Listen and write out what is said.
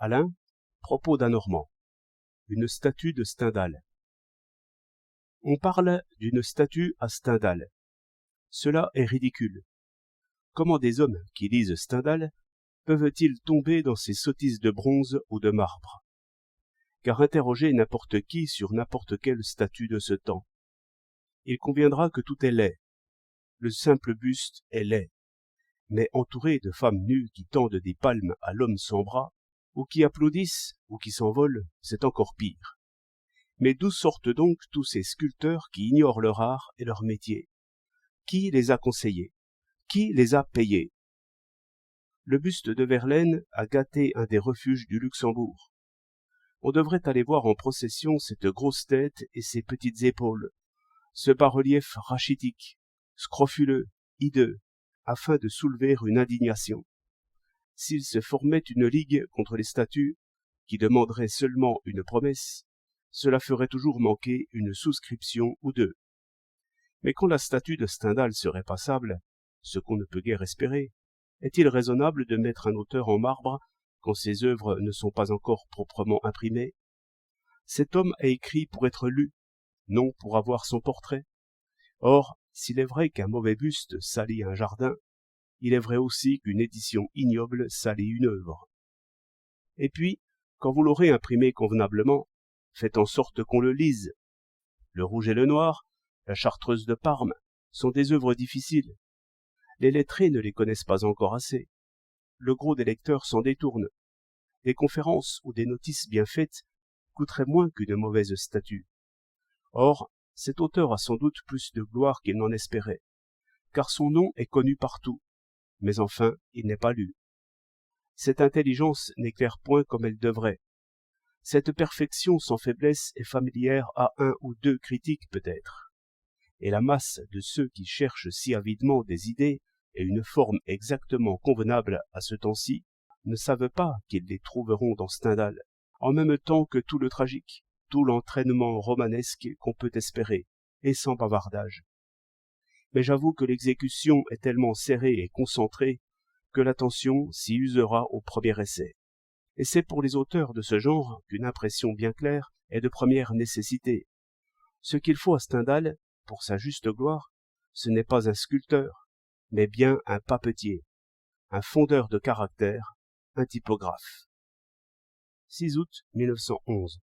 Alain, propos d'un Normand. Une statue de Stendhal. On parle d'une statue à Stendhal. Cela est ridicule. Comment des hommes qui lisent Stendhal peuvent-ils tomber dans ces sottises de bronze ou de marbre? Car interrogez n'importe qui sur n'importe quelle statue de ce temps. Il conviendra que tout est laid. Le simple buste est laid. Mais entouré de femmes nues qui tendent des palmes à l'homme sans bras, ou qui applaudissent, ou qui s'envolent, c'est encore pire. Mais d'où sortent donc tous ces sculpteurs qui ignorent leur art et leur métier? Qui les a conseillés? Qui les a payés? Le buste de Verlaine a gâté un des refuges du Luxembourg. On devrait aller voir en procession cette grosse tête et ces petites épaules, ce bas-relief rachitique, scrofuleux, hideux, afin de soulever une indignation. S'il se formait une ligue contre les statues, qui demanderait seulement une promesse, cela ferait toujours manquer une souscription ou deux. Mais quand la statue de Stendhal serait passable, ce qu'on ne peut guère espérer, est-il raisonnable de mettre un auteur en marbre quand ses œuvres ne sont pas encore proprement imprimées? Cet homme a écrit pour être lu, non pour avoir son portrait. Or, s'il est vrai qu'un mauvais buste salit un jardin, il est vrai aussi qu'une édition ignoble salit une œuvre. Et puis, quand vous l'aurez imprimé convenablement, faites en sorte qu'on le lise. Le Rouge et le Noir, la Chartreuse de Parme sont des œuvres difficiles. Les lettrés ne les connaissent pas encore assez. Le gros des lecteurs s'en détourne. Des conférences ou des notices bien faites coûteraient moins qu'une mauvaise statue. Or, cet auteur a sans doute plus de gloire qu'il n'en espérait, car son nom est connu partout, mais enfin, il n'est pas lu. Cette intelligence n'éclaire point comme elle devrait. Cette perfection sans faiblesse est familière à un ou deux critiques peut-être. Et la masse de ceux qui cherchent si avidement des idées et une forme exactement convenable à ce temps-ci ne savent pas qu'ils les trouveront dans Stendhal, en même temps que tout le tragique, tout l'entraînement romanesque qu'on peut espérer, et sans bavardage. Mais j'avoue que l'exécution est tellement serrée et concentrée que l'attention s'y usera au premier essai. Et c'est pour les auteurs de ce genre qu'une impression bien claire est de première nécessité. Ce qu'il faut à Stendhal, pour sa juste gloire, ce n'est pas un sculpteur, mais bien un papetier, un fondeur de caractère, un typographe. 6 août 1911.